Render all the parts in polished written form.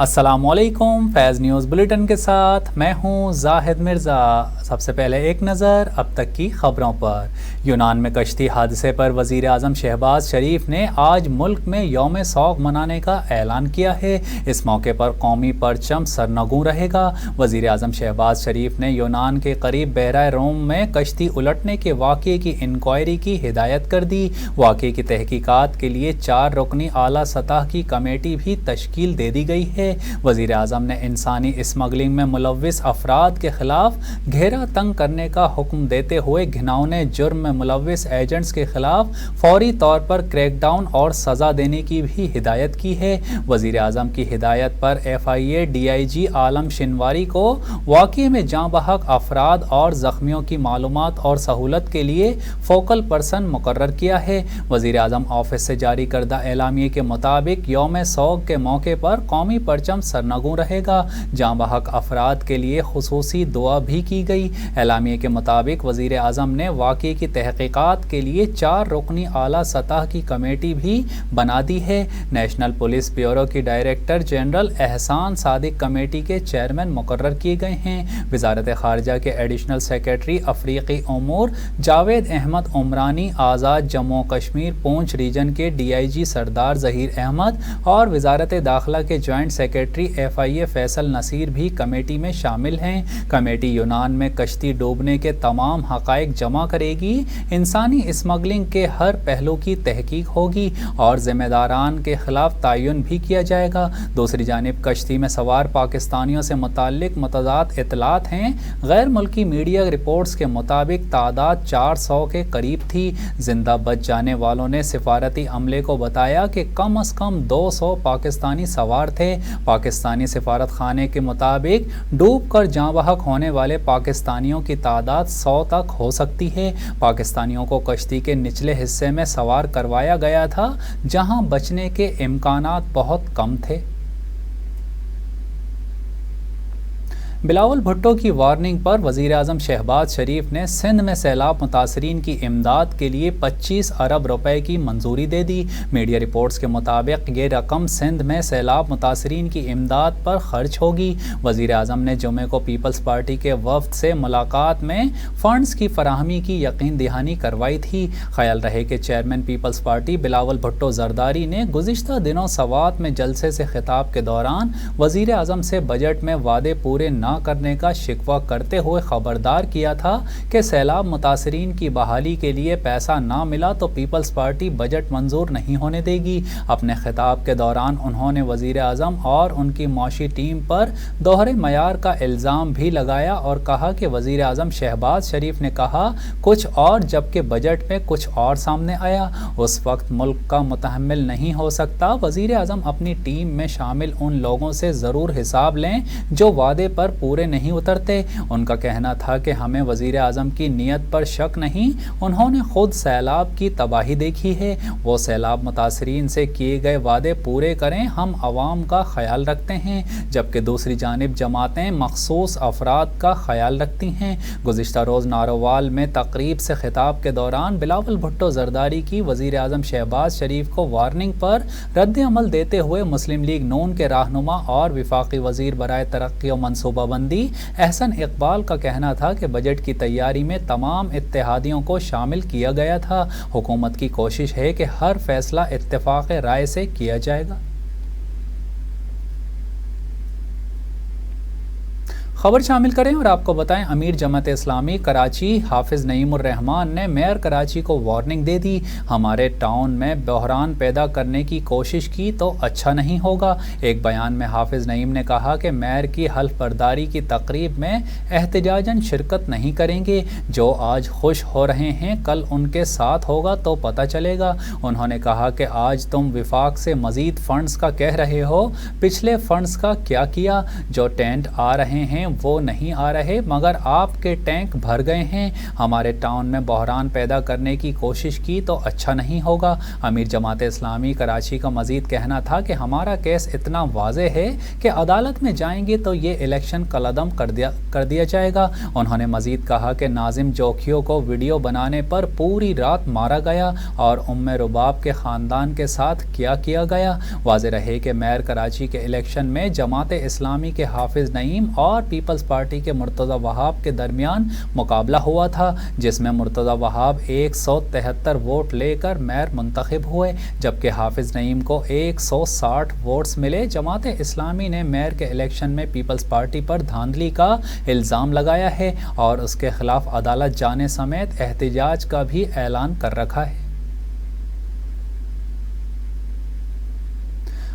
السلام علیکم، فیض news bulletin کے ساتھ میں ہوں زاہد مرزا۔ سب سے پہلے ایک نظر اب تک کی خبروں پر۔ یونان میں کشتی حادثے پر وزیر اعظم شہباز شریف نے آج ملک میں یوم سوگ منانے کا اعلان کیا ہے۔ اس موقع پر قومی پرچم سرنگوں رہے گا۔ وزیر اعظم شہباز شریف نے یونان کے قریب بحیرہ روم میں کشتی الٹنے کے واقعے کی انکوائری کی ہدایت کر دی۔ واقعے کی تحقیقات کے لیے 4 رکنی اعلیٰ سطح کی کمیٹی بھی تشکیل دے دی گئی ہے۔ وزیر اعظم نے انسانی اسمگلنگ میں ملوث افراد کے خلاف گھیرا تنگ کرنے کا حکم دیتے ہوئے گھناؤنے جرم میں ملوث ایجنٹس کے خلاف فوری طور پر کریک ڈاؤن اور سزا دینے کی بھی ہدایت کی ہے۔ وزیر اعظم کی ہدایت پر FIA DIG عالم شنواری کو واقعے میں جاں بحق افراد اور زخمیوں کی معلومات اور سہولت کے لیے فوکل پرسن مقرر کیا ہے۔ وزیر اعظم آفس سے جاری کردہ اعلامیے کے مطابق یوم سوگ کے موقع پر قومی پرچم سرنگوں رہے گا۔ جاں بحق افراد کے لیے خصوصی دعا بھی کی گئی۔ اعلامیے کے مطابق وزیر اعظم نے واقعے کی تحقیقات کے لیے 4 رکنی اعلیٰ سطح کی کمیٹی بھی بنا دی ہے۔ نیشنل پولیس بیورو کی ڈائریکٹر جنرل احسان صادق کمیٹی کے چیئرمین مقرر کیے گئے ہیں۔ وزارت خارجہ کے ایڈیشنل سیکریٹری افریقی امور جاوید احمد عمرانی، آزاد جموں کشمیر پونچھ ریجن کے DIG سردار ظہیر احمد اور وزارت داخلہ کے joint secretary FIA Faisal Naseer بھی کمیٹی میں شامل ہیں۔ کمیٹی یونان میں کشتی ڈوبنے کے تمام حقائق جمع کرے گی، انسانی اسمگلنگ کے ہر پہلو کی تحقیق ہوگی اور ذمہ داران کے خلاف تعین بھی کیا جائے گا۔ دوسری جانب کشتی میں سوار پاکستانیوں سے متعلق متضاد اطلاعات ہیں۔ غیر ملکی میڈیا رپورٹس کے مطابق تعداد 400 کے قریب تھی۔ زندہ بچ جانے والوں نے سفارتی عملے کو بتایا کہ کم از کم 200 پاکستانی سوار تھے۔ پاکستانی سفارت خانے کے مطابق ڈوب کر جاں بحق ہونے والے پاکستانیوں کی تعداد 100 تک ہو سکتی ہے۔ پاکستانیوں کو کشتی کے نچلے حصے میں سوار کروایا گیا تھا جہاں بچنے کے امکانات بہت کم تھے۔ بلاول بھٹو کی وارننگ پر وزیر اعظم شہباز شریف نے سندھ میں سیلاب متاثرین کی امداد کے لیے 25 ارب روپے کی منظوری دے دی۔ میڈیا رپورٹس کے مطابق یہ رقم سندھ میں سیلاب متاثرین کی امداد پر خرچ ہوگی۔ وزیر اعظم نے جمعے کو پیپلز پارٹی کے وفد سے ملاقات میں فنڈز کی فراہمی کی یقین دہانی کروائی تھی۔ خیال رہے کہ چیئرمین پیپلز پارٹی بلاول بھٹو زرداری نے گزشتہ دنوں سوات میں جلسے سے خطاب کے دوران وزیر اعظم سے بجٹ میں وعدے پورے نہ کرنے کا شکوہ کرتے ہوئے خبردار کیا تھا کہ سیلاب متاثرین کی بحالی کے لیے پیسہ نہ ملا تو پیپلز پارٹی بجٹ منظور نہیں ہونے دے گی۔ اپنے خطاب کے دوران انہوں نے وزیر اعظم اور ان کی معاشی ٹیم پر دوہرے معیار کا الزام بھی لگایا اور کہا کہ وزیر اعظم شہباز شریف نے کہا کچھ اور جبکہ بجٹ میں کچھ اور سامنے آیا۔ اس وقت ملک کا متحمل نہیں ہو سکتا۔ وزیر اعظم اپنی ٹیم میں شامل ان لوگوں سے ضرور حساب لیں جو وعدے پر پورے نہیں اترتے۔ ان کا کہنا تھا کہ ہمیں وزیر اعظم کی نیت پر شک نہیں، انہوں نے خود سیلاب کی تباہی دیکھی ہے۔ وہ سیلاب متاثرین سے کیے گئے وعدے پورے کریں، ہم عوام کا خیال رکھتے ہیں، جبکہ دوسری جانب جماعتیں مخصوص افراد کا خیال رکھتی ہیں۔ گزشتہ روز نارووال میں تقریب سے خطاب کے دوران بلاول بھٹو زرداری کی وزیر اعظم شہباز شریف کو وارننگ پر رد عمل دیتے ہوئے مسلم لیگ نون کے رہنما اور وفاقی وزیر برائے ترقی و منصوبہ بندی احسن اقبال کا کہنا تھا کہ بجٹ کی تیاری میں تمام اتحادیوں کو شامل کیا گیا تھا۔ حکومت کی کوشش ہے کہ ہر فیصلہ اتفاق رائے سے کیا جائے گا۔ خبر شامل کریں اور آپ کو بتائیں، امیر جماعت اسلامی کراچی حافظ نعیم الرحمان نے میئر کراچی کو وارننگ دے دی۔ ہمارے ٹاؤن میں بحران پیدا کرنے کی کوشش کی تو اچھا نہیں ہوگا۔ ایک بیان میں حافظ نعیم نے کہا کہ میئر کی حلف برداری کی تقریب میں احتجاجاً شرکت نہیں کریں گے۔ جو آج خوش ہو رہے ہیں کل ان کے ساتھ ہوگا تو پتہ چلے گا۔ انہوں نے کہا کہ آج تم وفاق سے مزید فنڈز کا کہہ رہے ہو، پچھلے فنڈز کا کیا کیا؟ جو ٹینٹ آ رہے ہیں وہ نہیں آ رہے مگر آپ کے ٹینک بھر گئے ہیں. ہمارے ٹاؤن میں بحران پیدا کرنے کی کوشش کی تو اچھا نہیں ہوگا. امیر جماعت اسلامی کراچی کا مزید کہنا تھا کہ ہمارا کیس اتنا واضح ہے کہ عدالت میں جائیں گے تو یہ الیکشن کالعدم کر دیا جائے گا. انہوں نے مزید کہا کہ ناظم جوکھیوں کو ویڈیو بنانے پر پوری رات مارا گیا اور رباب کے خاندان کے ساتھ کیا گیا. واضح رہے کہ میئر کراچی کے الیکشن میں جماعت اسلامی کے حافظ نعیم اور پیپلز پارٹی کے مرتضی وہاب کے درمیان مقابلہ ہوا تھا جس میں مرتضی وہاب 173 ووٹ لے کر میئر منتخب ہوئے جبکہ حافظ نعیم کو 160 ووٹس ملے. جماعت اسلامی نے میئر کے الیکشن میں پیپلز پارٹی پر دھاندلی کا الزام لگایا ہے اور اس کے خلاف عدالت جانے سمیت احتجاج کا بھی اعلان کر رکھا ہے.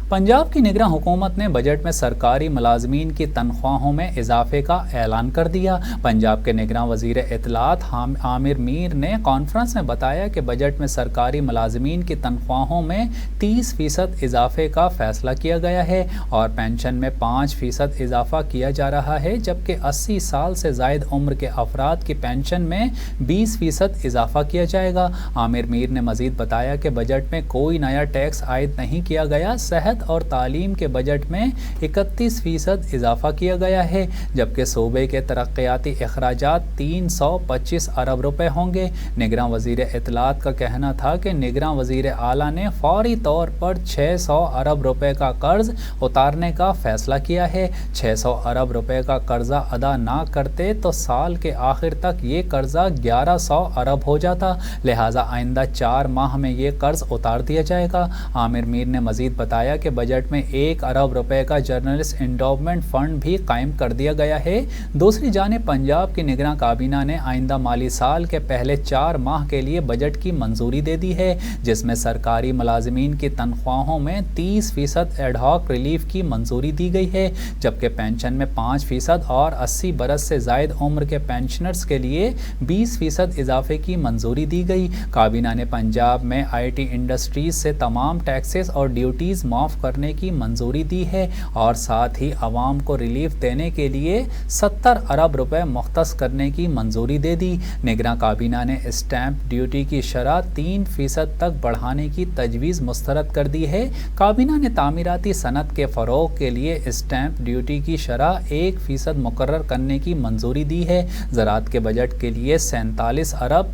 پنجاب کی نگراں حکومت نے بجٹ میں سرکاری ملازمین کی تنخواہوں میں اضافے کا اعلان کر دیا. پنجاب کے نگراں وزیر اطلاعات عامر میر نے کانفرنس میں بتایا کہ بجٹ میں سرکاری ملازمین کی تنخواہوں میں 30% اضافے کا فیصلہ کیا گیا ہے اور پینشن میں 5% اضافہ کیا جا رہا ہے جبکہ 80 سال سے زائد عمر کے افراد کی پینشن میں 20% اضافہ کیا جائے گا. عامر میر نے مزید بتایا کہ بجٹ میں کوئی نیا ٹیکس عائد نہیں کیا گیا. صحت اور تعلیم کے بجٹ میں 31% اضافہ کیا گیا ہے جبکہ صوبے کے ترقیاتی اخراجات 325 ارب روپے ہوں گے. نگراں وزیر اطلاعات کا کہنا تھا کہ نگراں وزیر اعلیٰ نے فوری طور پر 600 ارب روپے کا قرض اتارنے کا فیصلہ کیا ہے. 600 ارب روپے کا قرضہ ادا نہ کرتے تو سال کے آخر تک یہ قرضہ 1100 ارب ہو جاتا. لہٰذا آئندہ 4 ماہ میں یہ قرض اتار دیا جائے گا. عامر میر نے مزید بتایا کہ بجٹ میں 1 ارب روپے کا جرنلسٹ انڈومنٹ فنڈ بھی قائم کر دیا گیا ہے. دوسری جانب پنجاب کی نگراں کابینہ نے آئندہ مالی سال کے پہلے 4 ماہ کے لیے بجٹ کی منظوری دے دی ہے جس میں سرکاری ملازمین کی تنخواہوں میں 30% ایڈ ہاک ریلیف کی منظوری دی گئی ہے جبکہ پینشن میں 5% اور 80 برس سے زائد عمر کے پینشنرز کے لیے 20% اضافے کی منظوری دی گئی. کابینہ نے پنجاب میں IT انڈسٹریز سے تمام ٹیکسز اور ڈیوٹیز معاف کرنے کی منظوری دی ہے اور ساتھ ہی عوام کو ریلیف دینے کے لیے 70 ارب روپے مختص کرنے کی منظوری دے دی. نگراں کابینہ نے اسٹیمپ ڈیوٹی کی شرح 3% تک بڑھانے کی تجویز مسترد کر دی ہے. کابینہ نے تعمیراتی صنعت کے فروغ کے لیے اسٹیمپ ڈیوٹی کی شرح 1% مقرر کرنے کی منظوری دی ہے. زراعت کے بجٹ کے لیے 47 ارب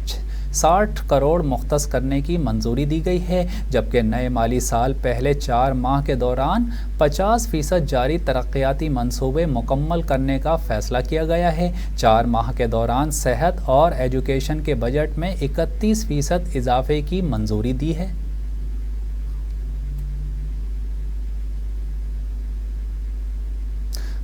60 کروڑ مختص کرنے کی منظوری دی گئی ہے جبکہ نئے مالی سال پہلے 4 ماہ کے دوران 50% جاری ترقیاتی منصوبے مکمل کرنے کا فیصلہ کیا گیا ہے. 4 ماہ کے دوران صحت اور ایجوکیشن کے بجٹ میں 31% اضافے کی منظوری دی ہے.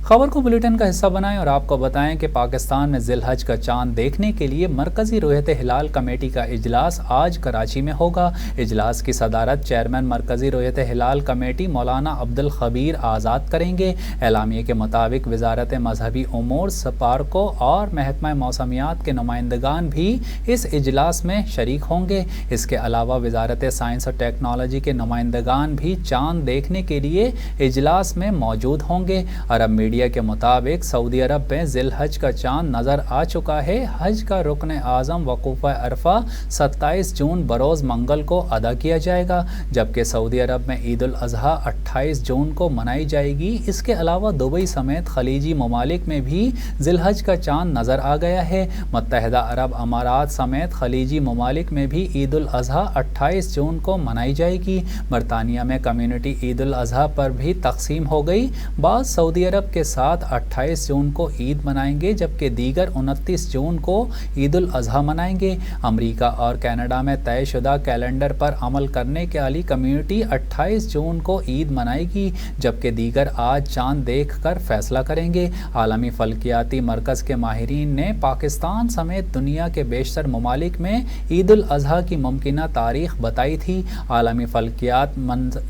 خبر کو بلیٹن کا حصہ بنائیں اور آپ کو بتائیں کہ پاکستان میں ذی الحج کا چاند دیکھنے کے لیے مرکزی رؤیت ہلال کمیٹی کا اجلاس آج کراچی میں ہوگا. اجلاس کی صدارت چیئرمین مرکزی رؤیت ہلال کمیٹی مولانا عبدالخبیر آزاد کریں گے. اعلامیے کے مطابق وزارت مذہبی امور، سپارکو اور محکمہ موسمیات کے نمائندگان بھی اس اجلاس میں شریک ہوں گے. اس کے علاوہ وزارت سائنس اور ٹیکنالوجی کے نمائندگان بھی چاند دیکھنے کے لیے اجلاس میں موجود ہوں گے. عرب میڈیا کے مطابق سعودی عرب میں ذی الحج کا چاند نظر آ چکا ہے. حج کا رکن اعظم وقوفہ عرفہ 27 جون بروز منگل کو ادا کیا جائے گا جبکہ سعودی عرب میں عید الاضحیٰ 28 جون کو منائی جائے گی. اس کے علاوہ دبئی سمیت خلیجی ممالک میں بھی ذی الحج کا چاند نظر آ گیا ہے. متحدہ عرب امارات سمیت خلیجی ممالک میں بھی عید الاضحیٰ 28 جون کو منائی جائے گی. برطانیہ میں کمیونٹی عید الاضحیٰ پر بھی تقسیم ہو گئی. بعض سعودی عرب کے ساتھ 28 جون کو عید منائیں گے جبکہ دیگر 29 جون کو عید الاضحیٰ منائیں گے. امریکہ اور کینیڈا میں طے شدہ کیلنڈر پر عمل کرنے والی کمیونٹی 28 جون کو عید منائے گی جبکہ دیگر آج چاند دیکھ کر فیصلہ کریں گے. عالمی فلکیاتی مرکز کے ماہرین نے پاکستان سمیت دنیا کے بیشتر ممالک میں عید الاضحیٰ کی ممکنہ تاریخ بتائی تھی. عالمی فلکیات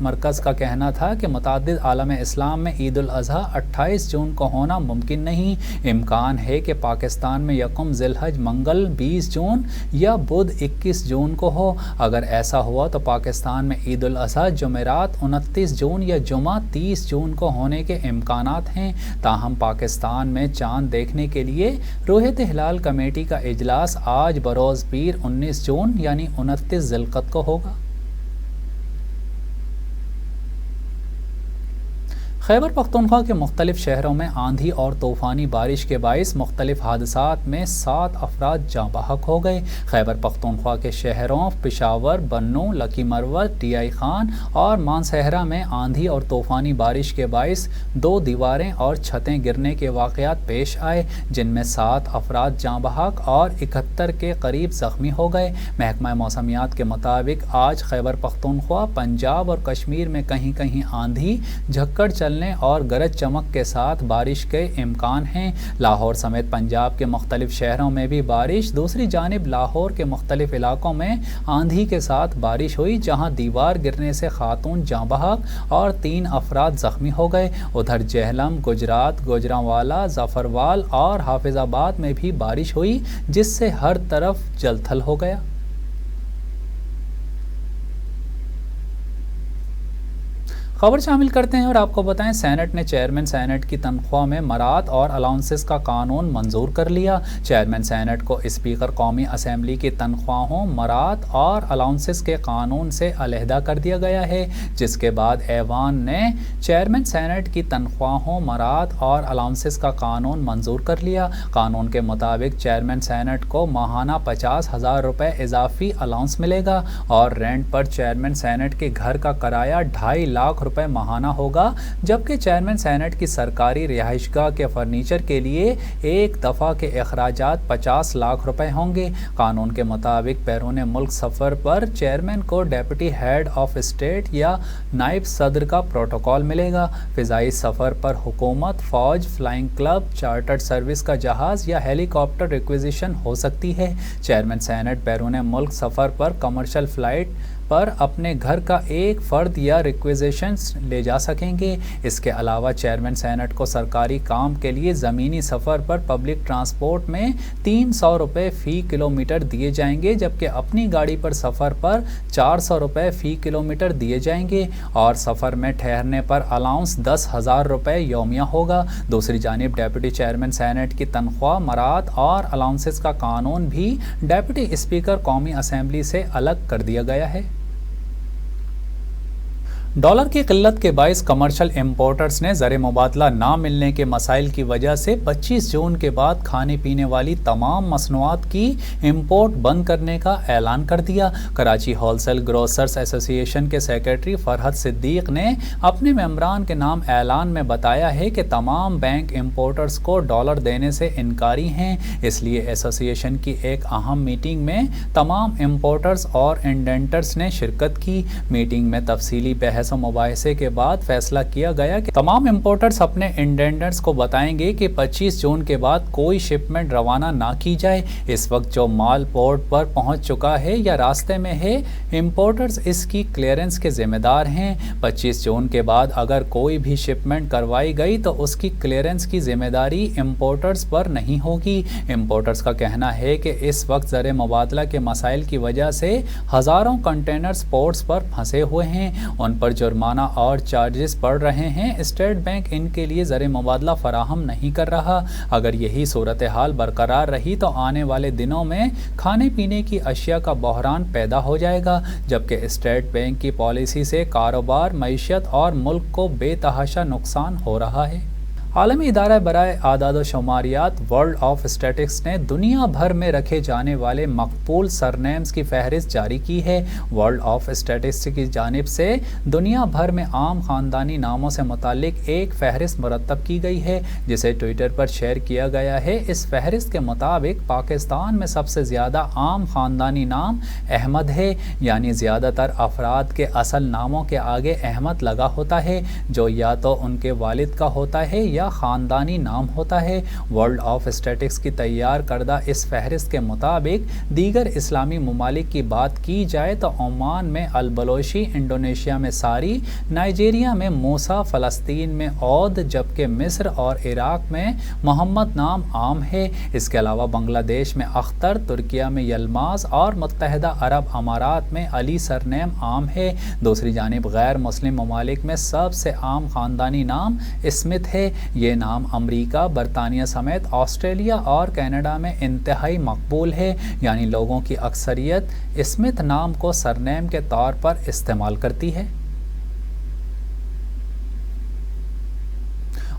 مرکز کا کہنا تھا کہ متعدد عالم اسلام میں عید الاضحیٰ 28 جون کو ہونا ممکن نہیں۔ امکان ہے کہ پاکستان میں یکم ذی الحج منگل 20 جون یا بدھ 21 جون کو ہو۔ اگر ایسا ہوا تو پاکستان میں عید الاضحیٰ جمعرات 29 جون یا جمعہ 30 جون کو ہونے کے امکانات ہیں۔ تاہم پاکستان میں چاند دیکھنے کے لیے رویت ہلال کمیٹی کا اجلاس آج بروز پیر 19 جون یعنی 29 ذی القعدہ کو ہوگا۔ خیبر پختونخوا کے مختلف شہروں میں آندھی اور طوفانی بارش کے باعث مختلف حادثات میں 7 افراد جاں بحق ہو گئے۔ خیبر پختونخوا کے شہروں پشاور، بنوں، لکی مروت، ٹی آئی خان اور مانسہرہ میں آندھی اور طوفانی بارش کے باعث 2 دیواریں اور چھتیں گرنے کے واقعات پیش آئے، جن میں 7 افراد جاں بحق اور 71 کے قریب زخمی ہو گئے۔ محکمہ موسمیات کے مطابق آج خیبر پختونخوا، پنجاب اور کشمیر میں کہیں کہیں آندھی، جھکڑ چلنے اور گرج چمک کے ساتھ بارش کے امکان ہیں۔ لاہور سمیت پنجاب کے مختلف شہروں میں بھی بارش۔ دوسری جانب لاہور کے مختلف علاقوں میں آندھی کے ساتھ بارش ہوئی، جہاں دیوار گرنے سے خاتون جاں بحق اور 3 افراد زخمی ہو گئے۔ ادھر جہلم، گجرات، گوجرانوالا، ظفروال اور حافظ آباد میں بھی بارش ہوئی، جس سے ہر طرف جل تھل ہو گیا۔ خبر شامل کرتے ہیں اور آپ کو بتائیں، سینٹ نے چیئرمین سینٹ کی تنخواہ میں مراعات اور الاؤنسز کا قانون منظور کر لیا۔ چیئرمین سینٹ کو اسپیکر قومی اسمبلی کی تنخواہوں، مراعات اور الاؤنسز کے قانون سے علیحدہ کر دیا گیا ہے، جس کے بعد ایوان نے چیئرمین سینٹ کی تنخواہوں، مراعات اور الاؤنسز کا قانون منظور کر لیا۔ قانون کے مطابق چیئرمین سینٹ کو ماہانہ 50,000 روپے اضافی الاؤنس ملے گا اور رینٹ پر چیئرمین سینٹ کے گھر کا کرایہ 2.5 لاکھ روپے ماہانہ ہوگا، جبکہ چیئرمین سینٹ کی سرکاری رہائش گاہ کے فرنیچر کے لیے ایک دفعہ کے اخراجات 50 لاکھ روپے ہوں گے۔ قانون کے مطابق بیرون ملک سفر پر چیئرمین کو ڈیپٹی ہیڈ آف اسٹیٹ یا نائب صدر کا پروٹوکول ملے گا۔ فضائی سفر پر حکومت، فوج، فلائنگ کلب، چارٹرڈ سروس کا جہاز یا ہیلی کاپٹر ریکویزیشن ہو سکتی ہے۔ چیئرمین سینٹ بیرون ملک سفر پر کمرشل فلائٹ پر اپنے گھر کا ایک فرد یا ریکویزیشن لے جا سکیں گے۔ اس کے علاوہ چیئرمین سینٹ کو سرکاری کام کے لیے زمینی سفر پر پبلک ٹرانسپورٹ میں 300 روپے فی کلومیٹر دیے جائیں گے، جبکہ اپنی گاڑی پر سفر پر 400 روپے فی کلومیٹر دیے جائیں گے اور سفر میں ٹھہرنے پر الاؤنس 10,000 روپے یومیہ ہوگا۔ دوسری جانب ڈیپٹی چیئرمین سینٹ کی تنخواہ، مراعات اور الاؤنسز کا قانون بھی ڈیپٹی اسپیکر قومی اسمبلی سے الگ کر دیا گیا ہے۔ ڈالر کی قلت کے باعث کمرشل امپورٹرز نے زر مبادلہ نہ ملنے کے مسائل کی وجہ سے 25 جون کے بعد کھانے پینے والی تمام مصنوعات کی امپورٹ بند کرنے کا اعلان کر دیا۔ کراچی ہول سیل گروسرز ایسوسی ایشن کے سیکرٹری فرحت صدیق نے اپنے ممبران کے نام اعلان میں بتایا ہے کہ تمام بینک امپورٹرز کو ڈالر دینے سے انکاری ہیں، اس لیے ایسوسی ایشن کی ایک اہم میٹنگ میں تمام امپورٹرز اور انڈینٹرز نے شرکت کی۔ میٹنگ میں تفصیلی بحث و مباحثے کے بعد فیصلہ کیا گیا کہ تمام امپورٹرز اپنے انڈینٹرز کو بتائیں گے کہ 25 جون کے بعد کوئی شپمنٹ روانہ نہ کی جائے۔ اس وقت جو مال پورٹ پر پہنچ چکا ہے یا راستے میں ہے، امپورٹرز اس کی کلیئرنس کے ذمہ دار ہیں۔ 25 جون کے بعد اگر کوئی بھی شپمنٹ کروائی گئی تو اس کی کلیئرنس کی ذمہ داری امپورٹرز پر نہیں ہوگی۔ امپورٹرز کا کہنا ہے کہ اس وقت زر مبادلہ کے مسائل کی وجہ سے ہزاروں کنٹینرز پورٹس پر پھنسے ہوئے ہیں، ان پر جرمانہ اور چارجز پڑ رہے ہیں۔ اسٹیٹ بینک ان کے لیے زر مبادلہ فراہم نہیں کر رہا۔ اگر یہی صورتحال برقرار رہی تو آنے والے دنوں میں کھانے پینے کی اشیاء کا بحران پیدا ہو جائے گا، جبکہ اسٹیٹ بینک کی پالیسی سے کاروبار، معیشت اور ملک کو بے تحاشا نقصان ہو رہا ہے۔ عالمی ادارہ برائے اعداد و شماریات ورلڈ آف اسٹیٹکس نے دنیا بھر میں رکھے جانے والے مقبول سرنیمز کی فہرست جاری کی ہے۔ ورلڈ آف اسٹیٹکس کی جانب سے دنیا بھر میں عام خاندانی ناموں سے متعلق ایک فہرست مرتب کی گئی ہے، جسے ٹویٹر پر شیئر کیا گیا ہے۔ اس فہرست کے مطابق پاکستان میں سب سے زیادہ عام خاندانی نام احمد ہے، یعنی زیادہ تر افراد کے اصل ناموں کے آگے احمد لگا ہوتا ہے، جو یا تو ان کے والد کا ہوتا ہے یا خاندانی نام ہوتا ہے۔ ورلڈ آف اسٹیٹکس کی تیار کردہ اس فہرست کے مطابق دیگر اسلامی ممالک کی بات کی جائے تو عمان میں البلوشی، انڈونیشیا میں ساری، نائجیریا میں موسیٰ، فلسطین میں عود، جبکہ مصر اور عراق میں محمد نام عام ہے۔ اس کے علاوہ بنگلہ دیش میں اختر، ترکیہ میں یلماز اور متحدہ عرب امارات میں علی سرنیم عام ہے۔ دوسری جانب غیر مسلم ممالک میں سب سے عام خاندانی نام اسمتھ ہے۔ یہ نام امریکہ، برطانیہ سمیت آسٹریلیا اور کینیڈا میں انتہائی مقبول ہے، یعنی لوگوں کی اکثریت اسمتھ نام کو سرنیم کے طور پر استعمال کرتی ہے۔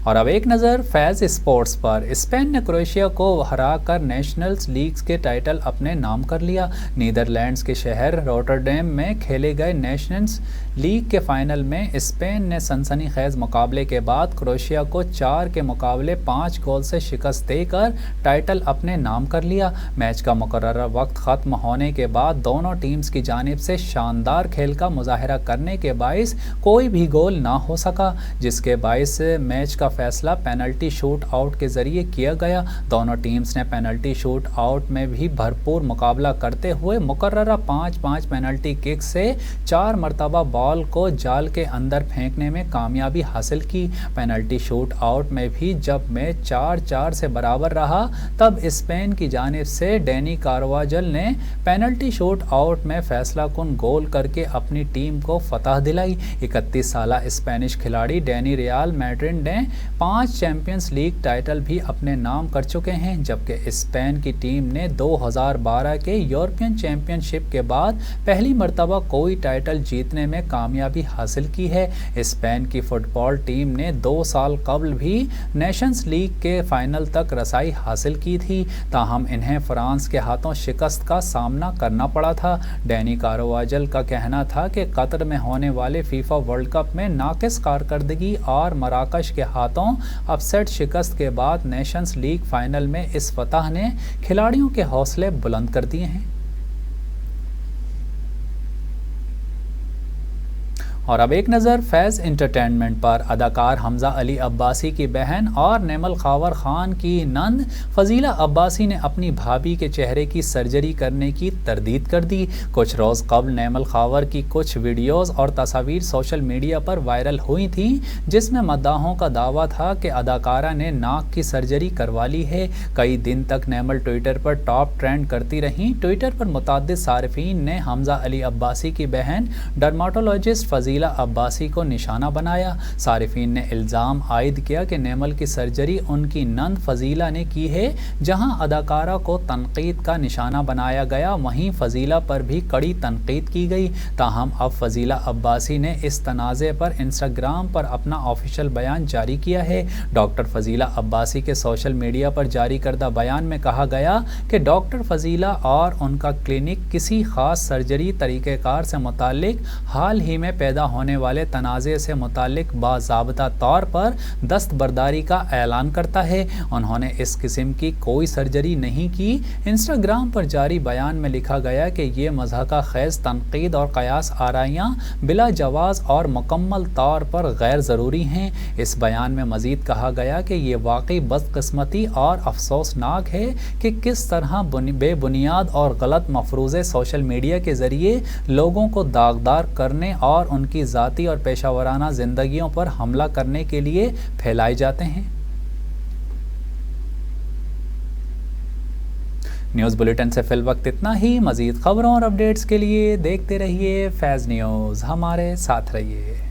اور اب ایک نظر فیض اسپورٹس پر۔ اسپین نے کروشیا کو ہرا کر نیشنلز لیگ کے ٹائٹل اپنے نام کر لیا۔ نیدرلینڈز کے شہر روٹرڈیم میں کھیلے گئے نیشنلز لیگ کے فائنل میں اسپین نے سنسنی خیز مقابلے کے بعد کروشیا کو 4 کے مقابلے 5 گول سے شکست دے کر ٹائٹل اپنے نام کر لیا۔ میچ کا مقررہ وقت ختم ہونے کے بعد دونوں ٹیمز کی جانب سے شاندار کھیل کا مظاہرہ کرنے کے باعث کوئی بھی گول نہ ہو سکا، جس کے باعث میچ کا فیصلہ پینلٹی شوٹ آؤٹ کے ذریعے کیا گیا۔ دونوں ٹیمز نے پینلٹی شوٹ آؤٹ میں بھی بھرپور مقابلہ کرتے ہوئے مقررہ 5-5 پینلٹی کک سے 4 مرتبہ بال کو جال کے اندر پھینکنے میں کامیابی حاصل کی۔ پینلٹی شوٹ آؤٹ میں بھی جب میچ 4-4 سے برابر رہا تب اسپین کی جانب سے ڈینی کارواجل نے پینلٹی شوٹ آؤٹ میں فیصلہ کن گول کر کے اپنی ٹیم کو فتح دلائی۔ 31 سالہ اسپینش کھلاڑی ڈینی ریال میڈرڈ نے 5 چیمپئنز لیگ ٹائٹل بھی اپنے نام کر چکے ہیں، جبکہ اسپین کی ٹیم نے 2012 کے یورپین چیمپئن شپ کے بعد پہلی مرتبہ کوئی ٹائٹل جیتنے میں کامیابی حاصل کی ہے۔ اسپین کی فٹ بال ٹیم نے 2 سال قبل بھی نیشنز لیگ کے فائنل تک رسائی حاصل کی تھی، تاہم انہیں فرانس کے ہاتھوں شکست کا سامنا کرنا پڑا تھا۔ ڈینی کارواجل کا کہنا تھا کہ قطر میں ہونے والے فیفا ورلڈ کپ میں ناقص کارکردگی اور مراکش کے ہاتھوں اپ سیٹ شکست کے بعد نیشنز لیگ فائنل میں اس فتح نے کھلاڑیوں کے حوصلے بلند کر دیے ہیں۔ اور اب ایک نظر فیض انٹرٹینمنٹ پر۔ اداکار حمزہ علی عباسی کی بہن اور نیمل خاور خان کی نند فضیلہ عباسی نے اپنی بھابھی کے چہرے کی سرجری کرنے کی تردید کر دی۔ کچھ روز قبل نیمل خاور کی کچھ ویڈیوز اور تصاویر سوشل میڈیا پر وائرل ہوئی تھیں، جس میں مداحوں کا دعویٰ تھا کہ اداکارہ نے ناک کی سرجری کروا لی ہے۔ کئی دن تک نیمل ٹویٹر پر ٹاپ ٹرینڈ کرتی رہیں۔ ٹویٹر پر متعدد صارفین نے حمزہ علی عباسی کی بہن ڈرماٹولوجسٹ فضیلہ عباسی کو نشانہ بنایا۔ صارفین نے الزام عائد کیا کہ نیمل کی سرجری ان کی نند فضیلہ نے کی ہے۔ جہاں اداکارہ کو تنقید کا نشانہ بنایا گیا، وہیں فضیلہ پر بھی کڑی تنقید کی گئی۔ تاہم اب فضیلہ عباسی نے اس تنازع پر انسٹاگرام پر اپنا آفیشیل بیان جاری کیا ہے۔ ڈاکٹر فضیلہ عباسی کے سوشل میڈیا پر جاری کردہ بیان میں کہا گیا کہ ڈاکٹر فضیلہ اور ان کا کلینک کسی خاص سرجری طریقہ کار سے متعلق حال ہی میں پیدا ہونے والے تنازع سے متعلق باضابطہ طور پر دستبرداری کا اعلان کرتا ہے۔ انہوں نے اس قسم کی کوئی سرجری نہیں کی۔ انسٹاگرام پر جاری بیان میں لکھا گیا کہ یہ مضحکہ خیز تنقید اور قیاس آرائیاں بلا جواز اور مکمل طور پر غیر ضروری ہیں۔ اس بیان میں مزید کہا گیا کہ یہ واقعی بدقسمتی اور افسوسناک ہے کہ کس طرح بے بنیاد اور غلط مفروضے سوشل میڈیا کے ذریعے لوگوں کو داغدار کرنے اور ان کی ذاتی اور پیشہ ورانہ زندگیوں پر حملہ کرنے کے لیے پھیلائے جاتے ہیں۔ نیوز بلیٹن سے فی الوقت اتنا ہی۔ مزید خبروں اور اپڈیٹس کے لیے دیکھتے رہیے فیض نیوز، ہمارے ساتھ رہیے۔